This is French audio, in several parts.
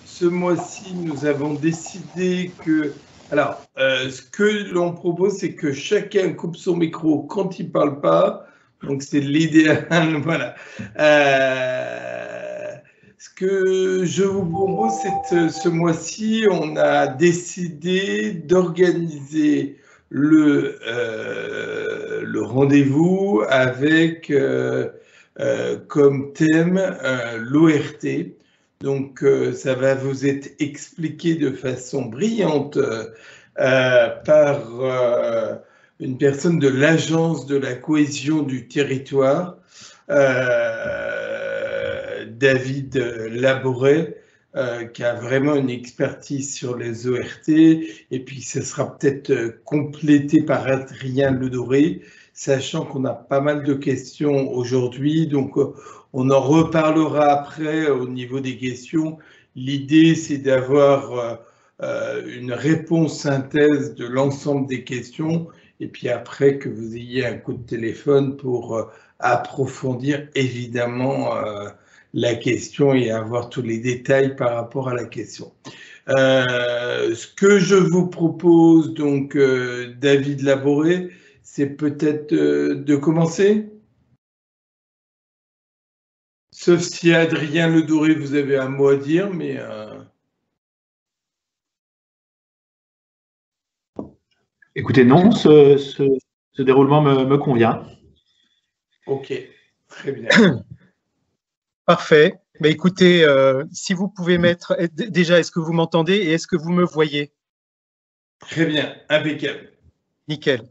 ce mois-ci, nous avons décidé que... Alors, ce que l'on propose, c'est que chacun coupe son micro quand il ne parle pas. Donc, c'est l'idéal. Voilà. Ce que je vous propose, c'est que ce mois-ci, on a décidé d'organiser le rendez-vous avec comme thème l'ORT. Donc, ça va vous être expliqué de façon brillante par une personne de l'Agence de la cohésion du territoire, David Laboret, qui a vraiment une expertise sur les ORT, et puis ce sera peut-être complété par Adrien Ledoré, sachant qu'on a pas mal de questions aujourd'hui, donc on en reparlera après au niveau des questions. L'idée, c'est d'avoir une réponse synthèse de l'ensemble des questions, et puis après que vous ayez un coup de téléphone pour approfondir évidemment la question et avoir tous les détails par rapport à la question. Ce que je vous propose, donc, David Laboret, c'est peut-être de commencer. Sauf si Adrien Ledoré, vous avez un mot à dire, mais... Écoutez, non, ce déroulement me convient. Ok, très bien. Parfait. Bah, écoutez, si vous pouvez mettre... Déjà, est-ce que vous m'entendez et est-ce que vous me voyez? Très bien, impeccable. Nickel.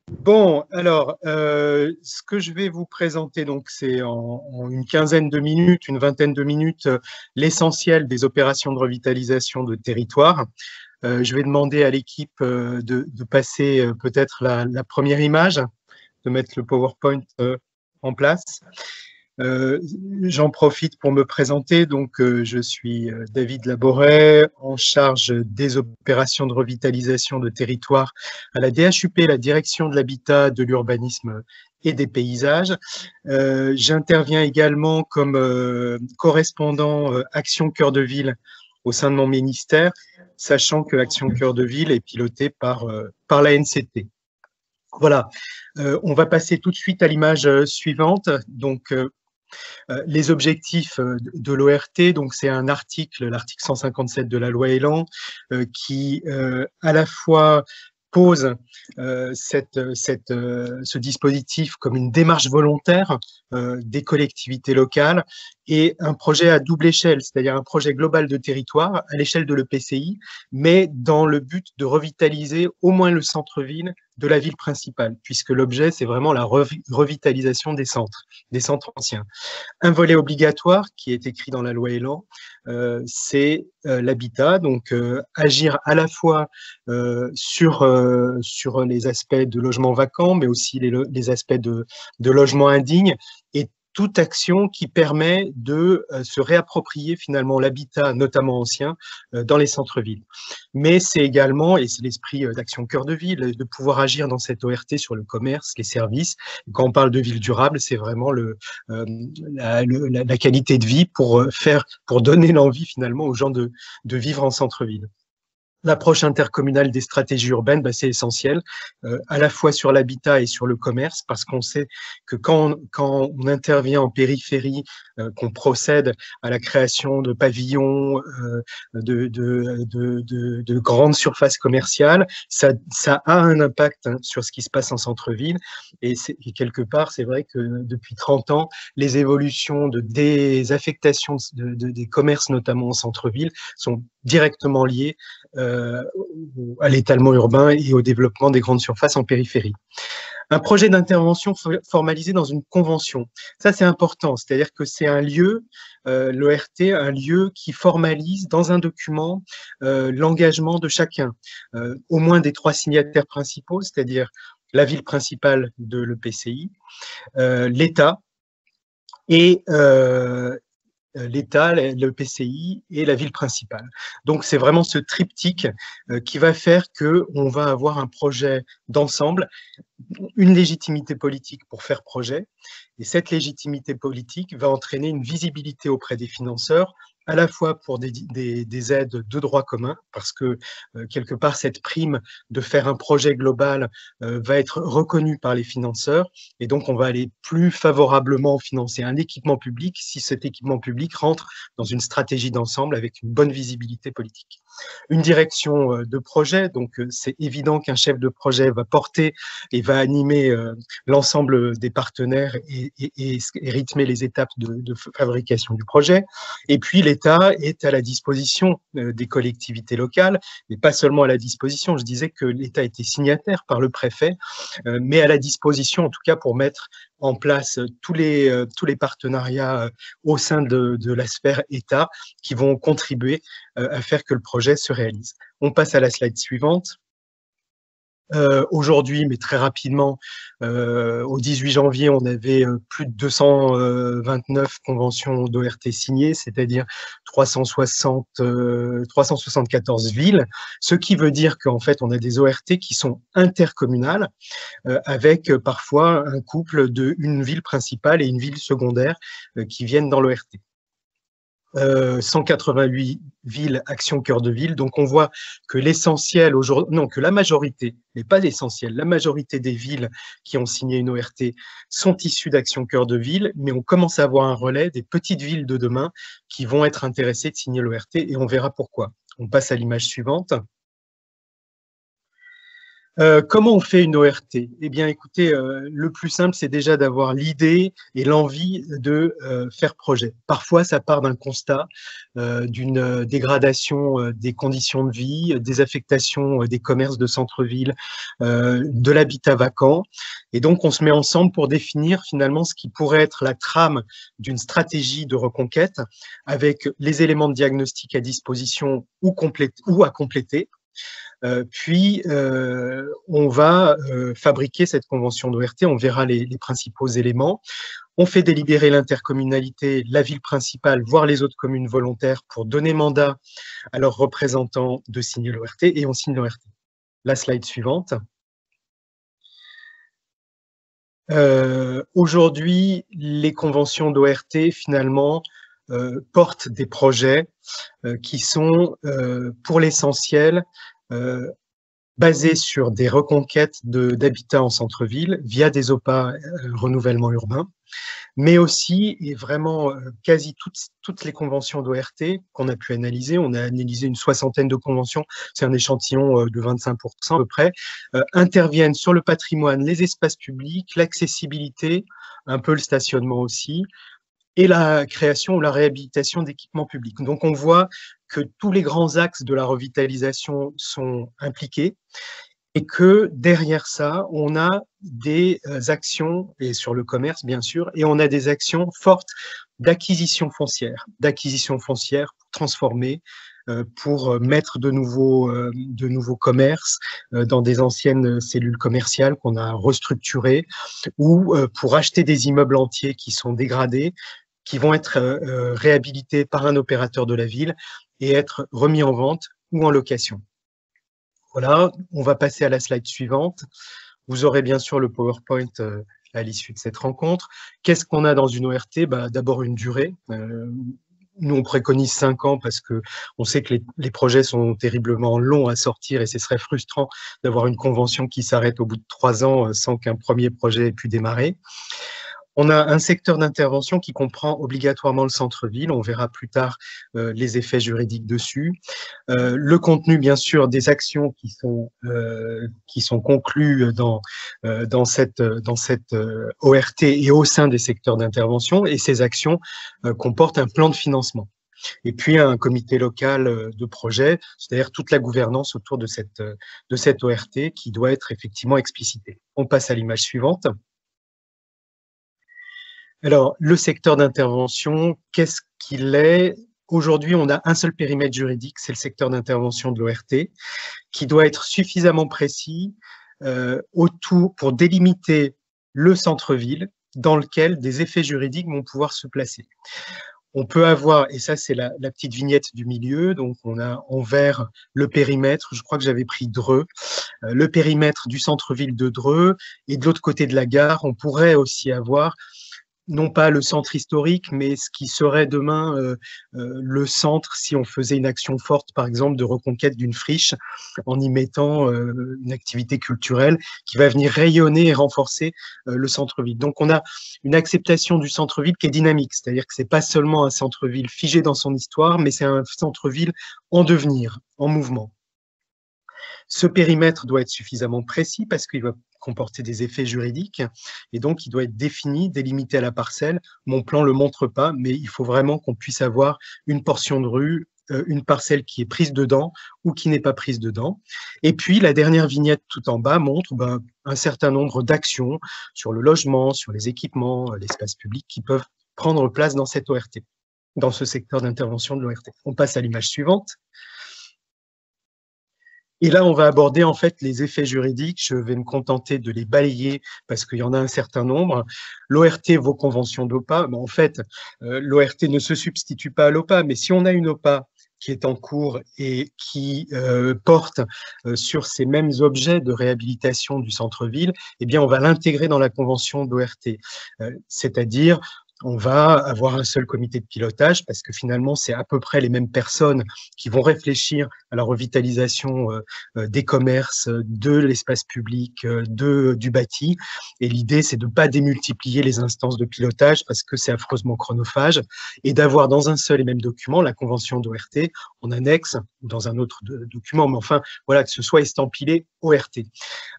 Bon, alors, ce que je vais vous présenter, donc, c'est en une quinzaine de minutes, une vingtaine de minutes, l'essentiel des opérations de revitalisation de territoire. Je vais demander à l'équipe de passer peut-être la première image, de mettre le PowerPoint en place. J'en profite pour me présenter. Donc, je suis David Laboret, en charge des opérations de revitalisation de territoire à la DHUP, la Direction de l'Habitat, de l'Urbanisme et des Paysages. J'interviens également comme correspondant Action Cœur de Ville au sein de mon ministère, sachant que Action Cœur de Ville est pilotée par l'ANCT. Voilà, on va passer tout de suite à l'image suivante. Donc, les objectifs de l'ORT, donc c'est un article, l'article 157 de la loi Elan, qui à la fois pose ce dispositif comme une démarche volontaire des collectivités locales et un projet à double échelle, c'est-à-dire un projet global de territoire à l'échelle de l'EPCI, mais dans le but de revitaliser au moins le centre-ville de la ville principale, puisque l'objet, c'est vraiment la revitalisation des centres anciens. Un volet obligatoire qui est écrit dans la loi Elan, c'est l'habitat, donc agir à la fois sur les aspects de logement vacant, mais aussi les aspects de logement indigne, et toute action qui permet de se réapproprier finalement l'habitat, notamment ancien, dans les centres-villes. Mais c'est également, et c'est l'esprit d'Action Cœur de Ville, de pouvoir agir dans cette ORT sur le commerce, les services. Quand on parle de ville durable, c'est vraiment la qualité de vie pour donner l'envie finalement aux gens de vivre en centre-ville. L'approche intercommunale des stratégies urbaines, c'est essentiel, à la fois sur l'habitat et sur le commerce, parce qu'on sait que quand on intervient en périphérie, qu'on procède à la création de pavillons, de grandes surfaces commerciales, ça a un impact sur ce qui se passe en centre-ville. Et quelque part, c'est vrai que depuis 30 ans, les évolutions de désaffectation des commerces, notamment en centre-ville, sont directement liées à l'étalement urbain et au développement des grandes surfaces en périphérie. Un projet d'intervention formalisé dans une convention, ça c'est important, c'est-à-dire que c'est un lieu, l'ORT, un lieu qui formalise dans un document l'engagement de chacun, au moins des 3 signataires principaux, c'est-à-dire la ville principale de l'EPCI, l'État et l'État, le PCI et la ville principale. Donc, c'est vraiment ce triptyque qui va faire qu'on va avoir un projet d'ensemble, une légitimité politique pour faire projet, et cette légitimité politique va entraîner une visibilité auprès des financeurs à la fois pour des aides de droit commun, parce que quelque part, cette prime de faire un projet global va être reconnue par les financeurs, et donc on va aller plus favorablement financer un équipement public si cet équipement public rentre dans une stratégie d'ensemble avec une bonne visibilité politique. Une direction de projet, donc c'est évident qu'un chef de projet va porter et va animer l'ensemble des partenaires et rythmer les étapes de fabrication du projet. Et puis l'État est à la disposition des collectivités locales, mais pas seulement à la disposition. Je disais que l'État était signataire par le préfet, mais à la disposition en tout cas pour mettre en place tous les partenariats au sein de la sphère État qui vont contribuer à faire que le projet se réalise. On passe à la slide suivante. Aujourd'hui, mais très rapidement, au 18 janvier, on avait plus de 229 conventions d'ORT signées, c'est-à-dire 374 villes, ce qui veut dire qu'en fait, on a des ORT qui sont intercommunales, avec parfois un couple d'une ville principale et une ville secondaire qui viennent dans l'ORT. 188 villes, Action Cœur de Ville. Donc, on voit que l'essentiel aujourd'hui, non, que la majorité, mais pas l'essentiel, la majorité des villes qui ont signé une ORT sont issues d'Action Cœur de Ville, mais on commence à avoir un relais des petites villes de demain qui vont être intéressées de signer l'ORT et on verra pourquoi. On passe à l'image suivante. Comment on fait une ORT? Eh bien, écoutez, le plus simple, c'est déjà d'avoir l'idée et l'envie de faire projet. Parfois, ça part d'un constat, d'une dégradation des conditions de vie, des affectations des commerces de centre-ville, de l'habitat vacant. Et donc, on se met ensemble pour définir finalement ce qui pourrait être la trame d'une stratégie de reconquête avec les éléments de diagnostic à disposition ou à compléter. Puis, on va fabriquer cette convention d'ORT, on verra les principaux éléments. On fait délibérer l'intercommunalité, la ville principale, voire les autres communes volontaires pour donner mandat à leurs représentants de signer l'ORT et on signe l'ORT. La slide suivante. Aujourd'hui, les conventions d'ORT, finalement, portent des projets qui sont, pour l'essentiel, basés sur des reconquêtes d'habitat en centre-ville via des OPA renouvellement urbain, mais aussi, et vraiment quasi toutes les conventions d'ORT qu'on a pu analyser, on a analysé une soixantaine de conventions, c'est un échantillon de 25% à peu près, interviennent sur le patrimoine, les espaces publics, l'accessibilité, un peu le stationnement aussi, et la création ou la réhabilitation d'équipements publics. Donc, on voit que tous les grands axes de la revitalisation sont impliqués et que derrière ça, on a des actions, et sur le commerce, bien sûr, et on a des actions fortes d'acquisition foncière pour transformer, pour mettre de nouveaux commerces dans des anciennes cellules commerciales qu'on a restructurées ou pour acheter des immeubles entiers qui sont dégradés, qui vont être réhabilités par un opérateur de la ville et être remis en vente ou en location. Voilà, on va passer à la slide suivante. Vous aurez bien sûr le PowerPoint à l'issue de cette rencontre. Qu'est-ce qu'on a dans une ORT? D'abord une durée. Nous, on préconise 5 ans parce qu'on sait que les projets sont terriblement longs à sortir et ce serait frustrant d'avoir une convention qui s'arrête au bout de 3 ans sans qu'un premier projet ait pu démarrer. On a un secteur d'intervention qui comprend obligatoirement le centre-ville. On verra plus tard les effets juridiques dessus. Le contenu, bien sûr, des actions qui sont conclues dans cette ORT et au sein des secteurs d'intervention. Et ces actions comportent un plan de financement. Et puis un comité local de projet, c'est-à-dire toute la gouvernance autour de cette ORT qui doit être effectivement explicitée. On passe à l'image suivante. Alors, le secteur d'intervention, qu'est-ce qu'il est? Aujourd'hui, on a un seul périmètre juridique, c'est le secteur d'intervention de l'ORT, qui doit être suffisamment précis autour pour délimiter le centre-ville dans lequel des effets juridiques vont pouvoir se placer. On peut avoir, et ça c'est la petite vignette du milieu, donc on a en vert le périmètre, je crois que j'avais pris Dreux, le périmètre du centre-ville de Dreux, et de l'autre côté de la gare, on pourrait aussi avoir non pas le centre historique, mais ce qui serait demain le centre si on faisait une action forte, par exemple, de reconquête d'une friche en y mettant une activité culturelle qui va venir rayonner et renforcer le centre-ville. Donc, on a une acceptation du centre-ville qui est dynamique, c'est-à-dire que ce n'est pas seulement un centre-ville figé dans son histoire, mais c'est un centre-ville en devenir, en mouvement. Ce périmètre doit être suffisamment précis parce qu'il va comporter des effets juridiques et donc il doit être défini, délimité à la parcelle. Mon plan ne le montre pas, mais il faut vraiment qu'on puisse avoir une portion de rue, une parcelle qui est prise dedans ou qui n'est pas prise dedans. Et puis la dernière vignette tout en bas montre un certain nombre d'actions sur le logement, sur les équipements, l'espace public qui peuvent prendre place dans cette ORT, dans ce secteur d'intervention de l'ORT. On passe à l'image suivante. Et là, on va aborder en fait les effets juridiques. Je vais me contenter de les balayer parce qu'il y en a un certain nombre. L'ORT, vos conventions d'OPA, en fait, l'ORT ne se substitue pas à l'OPA, mais si on a une OPA qui est en cours et qui porte sur ces mêmes objets de réhabilitation du centre-ville, eh bien, on va l'intégrer dans la convention d'ORT. C'est-à-dire, on va avoir un seul comité de pilotage parce que finalement, c'est à peu près les mêmes personnes qui vont réfléchir à la revitalisation des commerces, de l'espace public, du bâti. Et l'idée, c'est de ne pas démultiplier les instances de pilotage parce que c'est affreusement chronophage et d'avoir dans un seul et même document la convention d'ORT en annexe ou dans un autre document. Mais enfin, voilà, que ce soit estampillé ORT.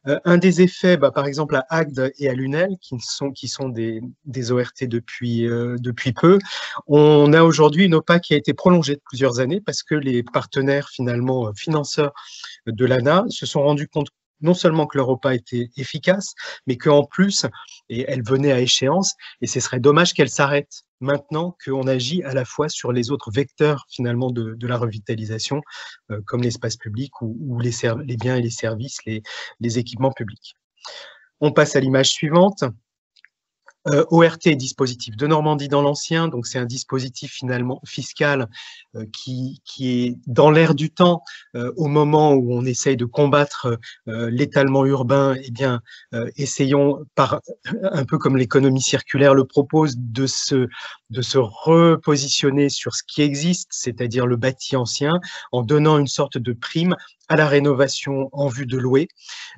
Un des effets, par exemple à Agde et à Lunel, qui sont des ORT depuis peu, on a aujourd'hui une OPA qui a été prolongée de plusieurs années parce que les partenaires finalement financeurs de l'ANA se sont rendus compte non seulement que leur OPA était efficace, mais qu'en plus, et elle venait à échéance, et ce serait dommage qu'elle s'arrête maintenant qu'on agit à la fois sur les autres vecteurs finalement de la revitalisation, comme l'espace public ou les biens et les services, les équipements publics. On passe à l'image suivante. ORT est dispositif de Normandie dans l'ancien, donc c'est un dispositif finalement fiscal qui est dans l'air du temps au moment où on essaye de combattre l'étalement urbain. Eh bien, essayons, un peu comme l'économie circulaire le propose, de se repositionner sur ce qui existe, c'est-à-dire le bâti ancien, en donnant une sorte de prime à la rénovation en vue de louer.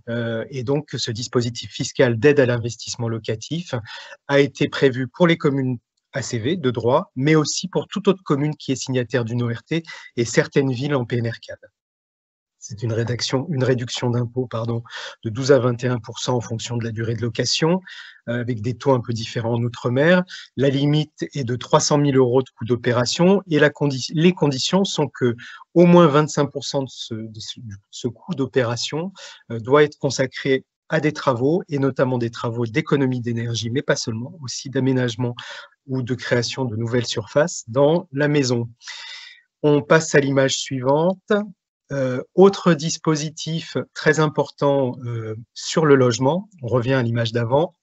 Et donc, ce dispositif fiscal d'aide à l'investissement locatif a été prévu pour les communes ACV de droit, mais aussi pour toute autre commune qui est signataire d'une ORT et certaines villes en PNR4. C'est une réduction d'impôt de 12 à 21% en fonction de la durée de location, avec des taux un peu différents en Outre-mer. La limite est de 300 000 € de coût d'opération et les conditions sont que au moins 25% de ce coût d'opération doit être consacré à des travaux, et notamment des travaux d'économie d'énergie, mais pas seulement, aussi d'aménagement ou de création de nouvelles surfaces dans la maison. On passe à l'image suivante. Autre dispositif très important sur le logement, on revient à l'image d'avant,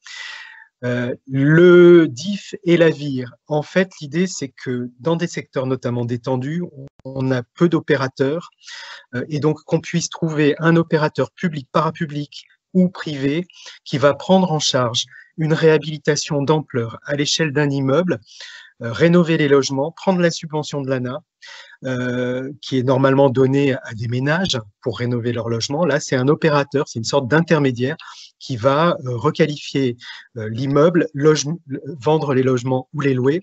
le DIF et la VIR. En fait, l'idée, c'est que dans des secteurs notamment détendus, on a peu d'opérateurs, et donc qu'on puisse trouver un opérateur public, parapublic ou privé qui va prendre en charge une réhabilitation d'ampleur à l'échelle d'un immeuble, rénover les logements, prendre la subvention de l'ANA, qui est normalement donnée à des ménages pour rénover leur logement. Là, c'est un opérateur, c'est une sorte d'intermédiaire qui va requalifier l'immeuble, vendre les logements ou les louer.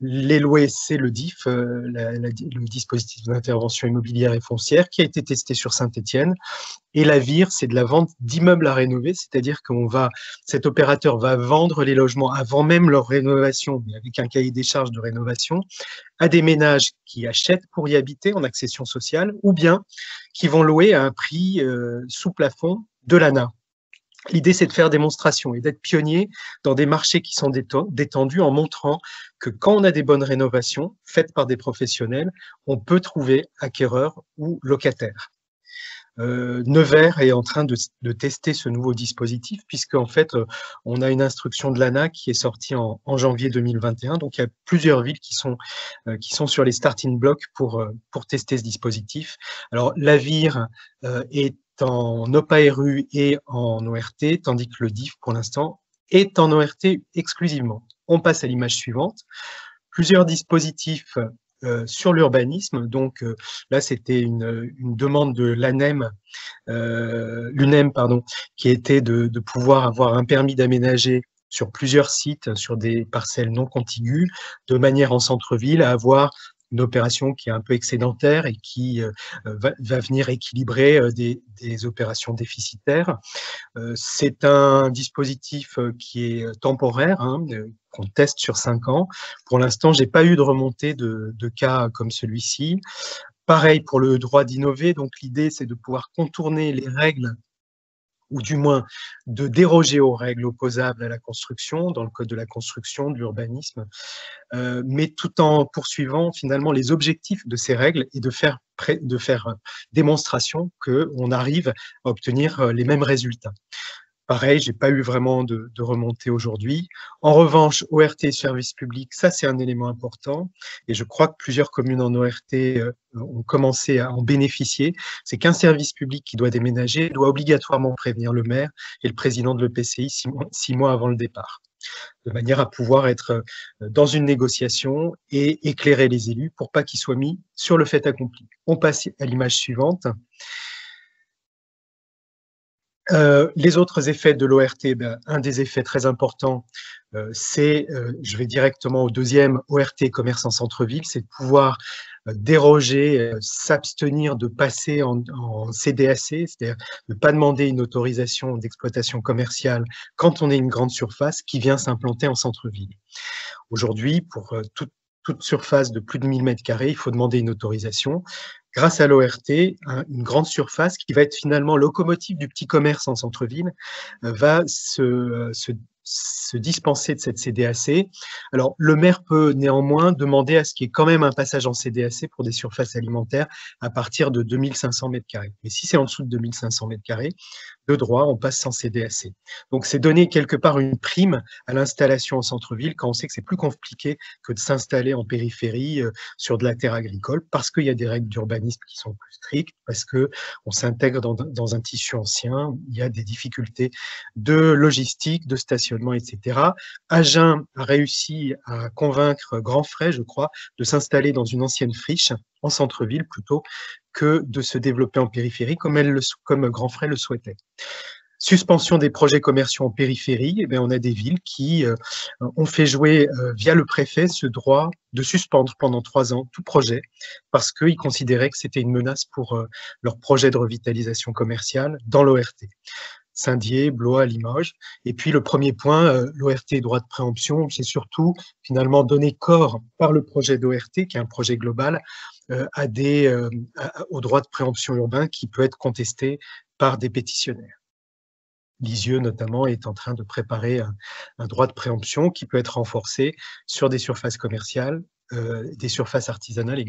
Les louer, c'est le DIF, le dispositif d'intervention immobilière et foncière, qui a été testé sur Saint-Étienne. Et la VIR, c'est de la vente d'immeubles à rénover, c'est-à-dire que cet opérateur va vendre les logements avant même leur rénovation, mais avec un cahier des charges de rénovation, à des ménages qui achètent pour y habiter en accession sociale, ou bien qui vont louer à un prix sous plafond de l'ANA. L'idée, c'est de faire démonstration et d'être pionnier dans des marchés qui sont détendus en montrant que quand on a des bonnes rénovations faites par des professionnels, on peut trouver acquéreurs ou locataires. Nevers est en train de tester ce nouveau dispositif puisqu'en fait, on a une instruction de l'ANA qui est sortie en janvier 2021. Donc, il y a plusieurs villes qui sont sur les starting blocks pour tester ce dispositif. Alors, la VIR est en OPA-RU et en ORT, tandis que le DIF, pour l'instant, est en ORT exclusivement. On passe à l'image suivante. Plusieurs dispositifs sur l'urbanisme. Donc là, c'était une demande de l'ANEM, l'UNEM, pardon, qui était de pouvoir avoir un permis d'aménager sur plusieurs sites, sur des parcelles non contiguës, de manière en centre-ville à avoir une opération qui est un peu excédentaire et qui va venir équilibrer des opérations déficitaires. C'est un dispositif qui est temporaire, hein, qu'on teste sur 5 ans. Pour l'instant, je n'ai pas eu de remontée de cas comme celui-ci. Pareil pour le droit d'innover. Donc, l'idée, c'est de pouvoir contourner les règles, ou du moins de déroger aux règles opposables à la construction, dans le code de la construction, de l'urbanisme, mais tout en poursuivant finalement les objectifs de ces règles et de faire démonstration qu'on arrive à obtenir les mêmes résultats. Pareil, je n'ai pas eu vraiment de remontée aujourd'hui. En revanche, ORT service public, ça c'est un élément important et je crois que plusieurs communes en ORT ont commencé à en bénéficier. C'est qu'un service public qui doit déménager doit obligatoirement prévenir le maire et le président de l'EPCI 6 mois avant le départ, de manière à pouvoir être dans une négociation et éclairer les élus pour pas qu'ils soient mis sur le fait accompli. On passe à l'image suivante. Les autres effets de l'ORT, un des effets très importants, c'est, je vais directement au deuxième, ORT commerce en centre-ville, c'est de pouvoir déroger, s'abstenir de passer en CDAC, c'est-à-dire de ne pas demander une autorisation d'exploitation commerciale quand on est une grande surface qui vient s'implanter en centre-ville. Aujourd'hui, pour toute surface de plus de 1000 m², il faut demander une autorisation. Grâce à l'ORT, une grande surface qui va être finalement locomotive du petit commerce en centre-ville va se dispenser de cette CDAC. Alors, le maire peut néanmoins demander à ce qu'il y ait quand même un passage en CDAC pour des surfaces alimentaires à partir de 2500 m². Mais si c'est en dessous de 2500 m², de droit, on passe sans CDAC. Donc, c'est donner quelque part une prime à l'installation en centre-ville quand on sait que c'est plus compliqué que de s'installer en périphérie sur de la terre agricole parce qu'il y a des règles d'urbanisme qui sont plus strictes, parce qu'on s'intègre dans un tissu ancien, il y a des difficultés de logistique, de stationnement, etc. Agen a réussi à convaincre Grandfrais, je crois, de s'installer dans une ancienne friche en centre-ville plutôt que de se développer en périphérie comme Grandfrais le souhaitait. Suspension des projets commerciaux en périphérie, eh bien, on a des villes qui ont fait jouer via le préfet ce droit de suspendre pendant 3 ans tout projet parce qu'ils considéraient que c'était une menace pour leur projet de revitalisation commerciale dans l'ORT. Saint-Dié, Blois, Limoges. Et puis le premier point, l'ORT et droit de préemption, c'est surtout finalement donner corps par le projet d'ORT, qui est un projet global, au droit de préemption urbain qui peut être contesté par des pétitionnaires. Lisieux, notamment, est en train de préparer un droit de préemption qui peut être renforcé sur des surfaces commerciales, des surfaces artisanales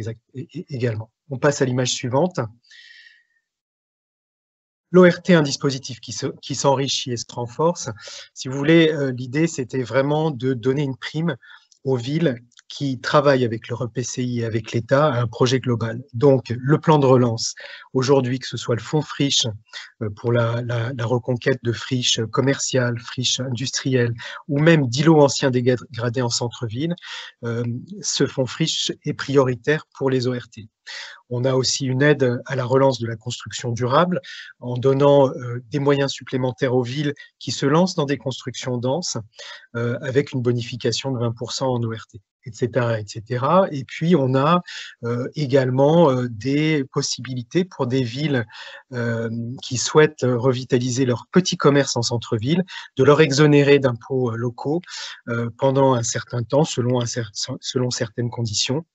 également. On passe à l'image suivante. L'ORT est un dispositif qui s'enrichit et se renforce. Si vous voulez, l'idée, c'était vraiment de donner une prime aux villes qui travaillent avec leur EPCI et avec l'État à un projet global. Donc, le plan de relance, aujourd'hui, que ce soit le fonds friche pour la reconquête de friches commerciales, friches industrielles, ou même d'îlots anciens dégradés en centre-ville, ce fonds friche est prioritaire pour les ORT. On a aussi une aide à la relance de la construction durable en donnant des moyens supplémentaires aux villes qui se lancent dans des constructions denses avec une bonification de 20% en ORT, etc., etc. Et puis, on a également des possibilités pour des villes qui souhaitent revitaliser leur petit commerce en centre-ville, de leur exonérer d'impôts locaux pendant un certain temps, selon certaines conditions.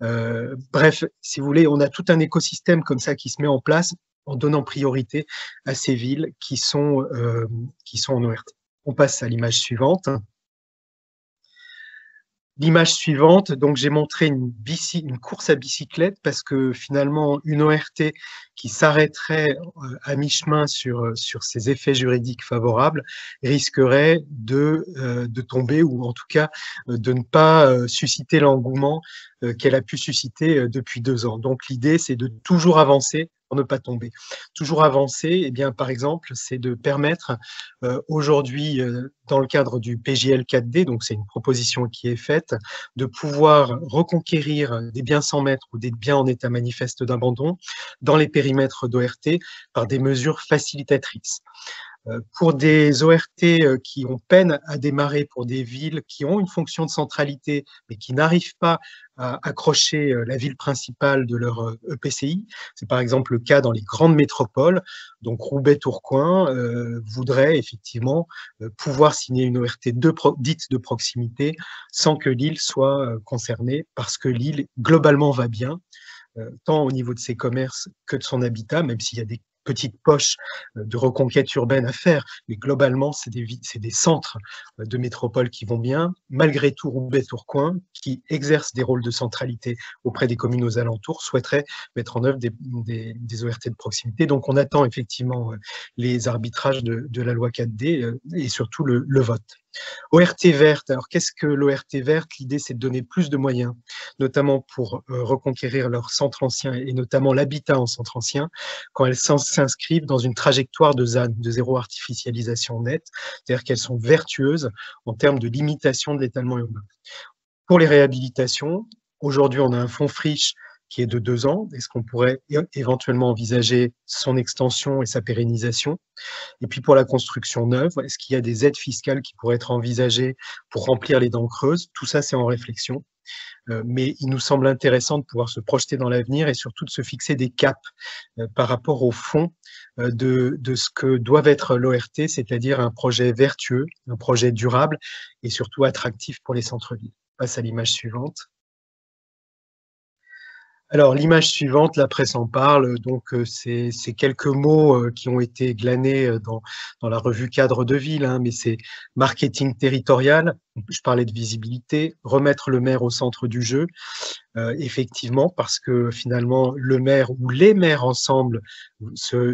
Bref, si vous voulez, on a tout un écosystème comme ça qui se met en place en donnant priorité à ces villes qui sont en ORT. On passe à l'image suivante. L'image suivante, donc j'ai montré une course à bicyclette parce que finalement, une ORT qui s'arrêterait à mi-chemin sur ses effets juridiques favorables risquerait de tomber ou en tout cas de ne pas susciter l'engouement qu'elle a pu susciter depuis 2 ans. Donc l'idée, c'est de toujours avancer pour ne pas tomber. Toujours avancer, eh bien, par exemple, c'est de permettre aujourd'hui, dans le cadre du PJL 4D, donc c'est une proposition qui est faite, de pouvoir reconquérir des biens sans maître ou des biens en état manifeste d'abandon dans les périmètres d'ORT par des mesures facilitatrices. Pour des ORT qui ont peine à démarrer, pour des villes qui ont une fonction de centralité, mais qui n'arrivent pas à accrocher la ville principale de leur EPCI, c'est par exemple le cas dans les grandes métropoles, donc Roubaix-Tourcoing voudrait effectivement pouvoir signer une ORT dite de proximité sans que l'île soit concernée, parce que l'île globalement va bien, tant au niveau de ses commerces que de son habitat, même s'il y a des petites poches de reconquête urbaine à faire, mais globalement, c'est des centres de métropole qui vont bien. Malgré tout, Roubaix-Tourcoing, qui exerce des rôles de centralité auprès des communes aux alentours, souhaiterait mettre en œuvre des ORT de proximité. Donc, on attend effectivement les arbitrages de la loi 4D et surtout le vote. ORT verte, alors qu'est-ce que l'ORT verte? L'idée, c'est de donner plus de moyens, notamment pour reconquérir leur centre ancien et notamment l'habitat en centre ancien, quand elles s'inscrivent dans une trajectoire de ZAN, de zéro artificialisation nette, c'est-à-dire qu'elles sont vertueuses en termes de limitation de l'étalement urbain. Pour les réhabilitations, aujourd'hui, on a un fonds friche qui est de 2 ans. Est-ce qu'on pourrait éventuellement envisager son extension et sa pérennisation? Et puis pour la construction neuve, est-ce qu'il y a des aides fiscales qui pourraient être envisagées pour remplir les dents creuses? Tout ça, c'est en réflexion. Mais il nous semble intéressant de pouvoir se projeter dans l'avenir et surtout de se fixer des caps par rapport au fond de ce que doivent être l'ORT, c'est-à-dire un projet vertueux, un projet durable et surtout attractif pour les centres-villes. On passe à l'image suivante. Alors, l'image suivante, la presse en parle, donc c'est quelques mots qui ont été glanés dans la revue Cadre de Ville, hein, mais c'est marketing territorial, je parlais de visibilité, remettre le maire au centre du jeu, effectivement, parce que finalement, le maire ou les maires ensemble se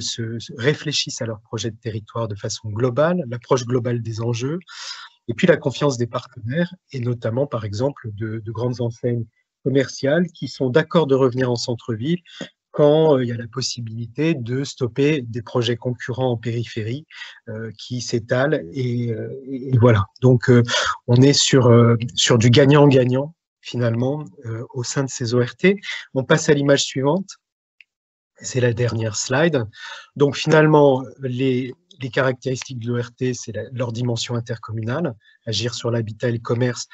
réfléchissent à leur projet de territoire de façon globale, l'approche globale des enjeux, et puis la confiance des partenaires, et notamment, par exemple, de grandes enseignes commerciales qui sont d'accord de revenir en centre-ville quand il y a la possibilité de stopper des projets concurrents en périphérie qui s'étalent. Et voilà, donc on est sur du gagnant-gagnant finalement au sein de ces ORT. On passe à l'image suivante. C'est la dernière slide. Donc finalement, les caractéristiques de l'ORT, c'est leur dimension intercommunale, agir sur l'habitat et le commerce,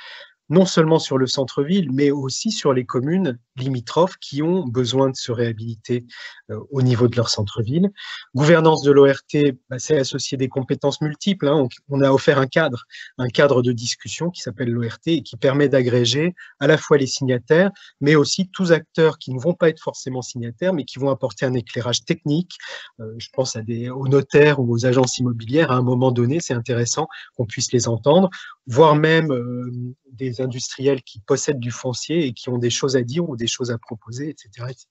non seulement sur le centre-ville, mais aussi sur les communes limitrophes qui ont besoin de se réhabiliter au niveau de leur centre-ville. Gouvernance de l'ORT, c'est associer des compétences multiples, hein. On a offert un cadre de discussion qui s'appelle l'ORT et qui permet d'agréger à la fois les signataires, mais aussi tous acteurs qui ne vont pas être forcément signataires, mais qui vont apporter un éclairage technique. Je pense aux notaires ou aux agences immobilières. À un moment donné, c'est intéressant qu'on puisse les entendre, voire même des industriels qui possèdent du foncier et qui ont des choses à dire ou des choses à proposer, etc. etc.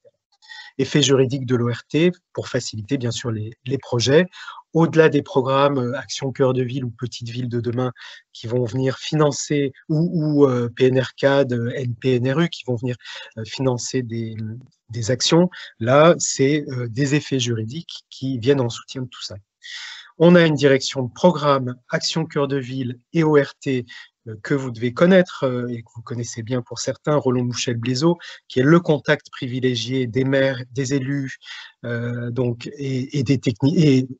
Effet juridique de l'ORT pour faciliter bien sûr les projets, au-delà des programmes Action Cœur de Ville ou Petite Ville de demain qui vont venir financer, ou PNRCAD, NPNRU qui vont venir financer des actions. Là, c'est des effets juridiques qui viennent en soutien de tout ça. On a une direction de programme Action Cœur de Ville et ORT que vous devez connaître et que vous connaissez bien pour certains, Roland Mouchel-Blaiseau, qui est le contact privilégié des maires, des élus, et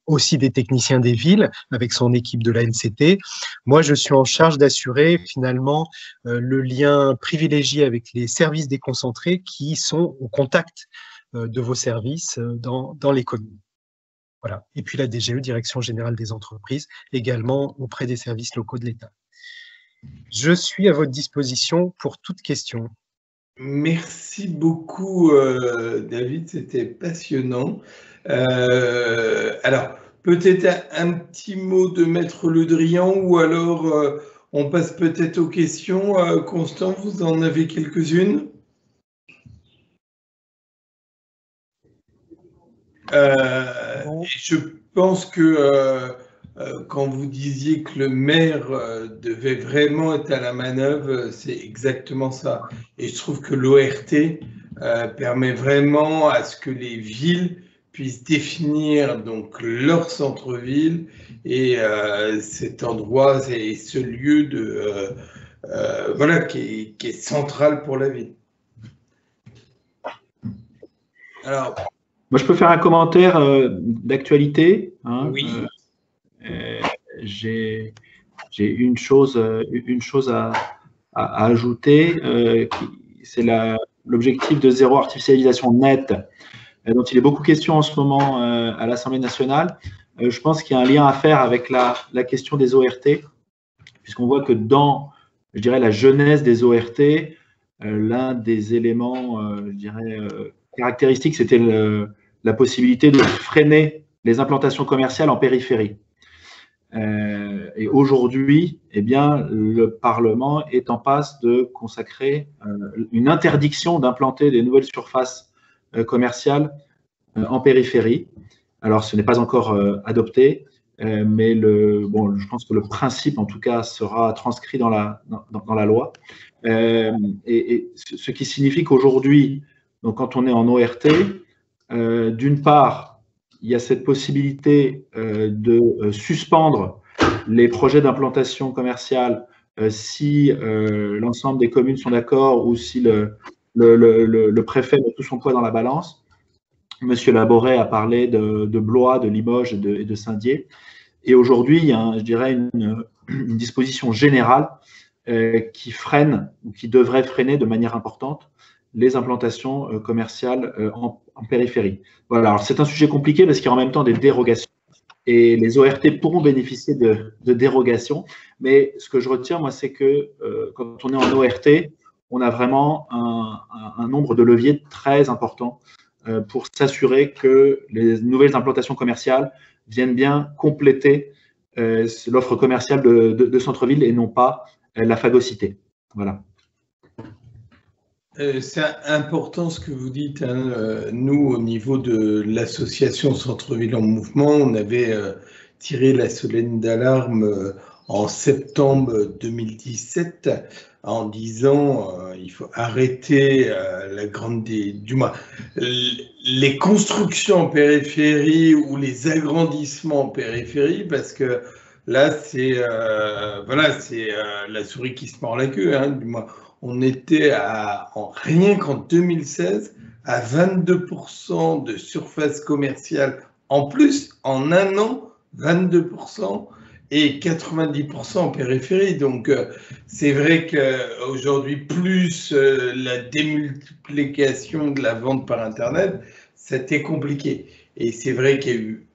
aussi des techniciens des villes avec son équipe de la NCT. Moi, je suis en charge d'assurer finalement le lien privilégié avec les services déconcentrés qui sont au contact de vos services dans les communes. Voilà. Et puis la DGE, Direction Générale des Entreprises, également auprès des services locaux de l'État. Je suis à votre disposition pour toute question. Merci beaucoup, David, c'était passionnant. Alors, peut-être un petit mot de Maître Le Drian, ou alors on passe peut-être aux questions. Constant, vous en avez quelques-unes? Je pense que quand vous disiez que le maire devait vraiment être à la manœuvre, c'est exactement ça. Et je trouve que l'ORT permet vraiment à ce que les villes puissent définir donc leur centre-ville et cet endroit et ce lieu de voilà qui est central pour la ville. Alors, moi, je peux faire un commentaire d'actualité. Hein, oui. J'ai une chose à ajouter. C'est l'objectif de zéro artificialisation nette, dont il est beaucoup question en ce moment à l'Assemblée nationale. Je pense qu'il y a un lien à faire avec la question des ORT, puisqu'on voit que dans, je dirais, la genèse des ORT, l'un des éléments, je dirais, caractéristiques, c'était la possibilité de freiner les implantations commerciales en périphérie. Et aujourd'hui, eh bien, le Parlement est en passe de consacrer une interdiction d'implanter des nouvelles surfaces commerciales en périphérie. Alors, ce n'est pas encore adopté, mais je pense que le principe, en tout cas, sera transcrit dans la loi. Et ce qui signifie qu'aujourd'hui, donc, quand on est en ORT, d'une part, il y a cette possibilité de suspendre les projets d'implantation commerciale si l'ensemble des communes sont d'accord ou si le préfet met tout son poids dans la balance. Monsieur Laboret a parlé de Blois, de Limoges et de Saint-Dié. Et aujourd'hui, il y a, je dirais, une disposition générale qui freine ou qui devrait freiner de manière importante les implantations commerciales en périphérie. Voilà, alors c'est un sujet compliqué parce qu'il y a en même temps des dérogations et les ORT pourront bénéficier de dérogations. Mais ce que je retiens, moi, c'est que quand on est en ORT, on a vraiment un nombre de leviers très important pour s'assurer que les nouvelles implantations commerciales viennent bien compléter l'offre commerciale de centre-ville et non pas la phagocité. Voilà. C'est important ce que vous dites. Hein. Nous, au niveau de l'association Centre-Ville en Mouvement, on avait tiré la sonnette d'alarme en septembre 2017 en disant il faut arrêter les constructions en périphérie ou les agrandissements en périphérie parce que là, c'est la souris qui se mord la queue, hein, du moins. On était rien qu'en 2016 à 22% de surface commerciale en plus, en un an, 22% et 90% en périphérie. Donc, c'est vrai qu'aujourd'hui, plus la démultiplication de la vente par Internet, c'était compliqué. Et c'est vrai qu'il y a eu,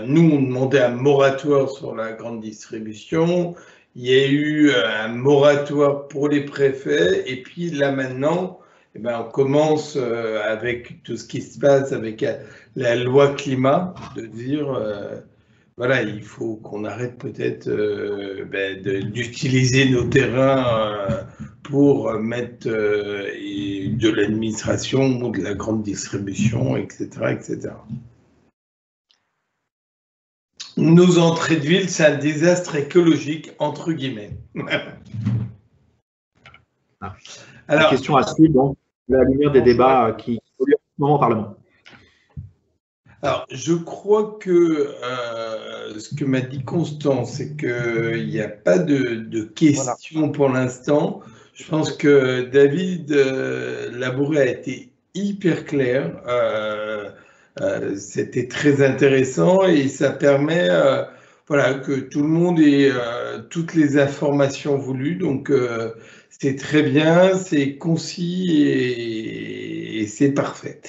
nous, on demandait un moratoire sur la grande distribution. Il y a eu un moratoire pour les préfets et puis là maintenant, eh ben, on commence avec tout ce qui se passe avec la loi climat, de dire voilà, il faut qu'on arrête peut-être d'utiliser nos terrains pour mettre de l'administration ou de la grande distribution, etc., etc. Nos entrées de ville, c'est un désastre écologique, entre guillemets. Alors, question à suivre, donc, la lumière des débats qui ont lieu en ce moment au Parlement. Alors, je crois que ce que m'a dit Constance, c'est qu'il n'y a pas de questions pour l'instant. Je pense que David Labouré a été hyper clair. C'était très intéressant et ça permet voilà, que tout le monde ait toutes les informations voulues. Donc, c'est très bien, c'est concis et c'est parfait.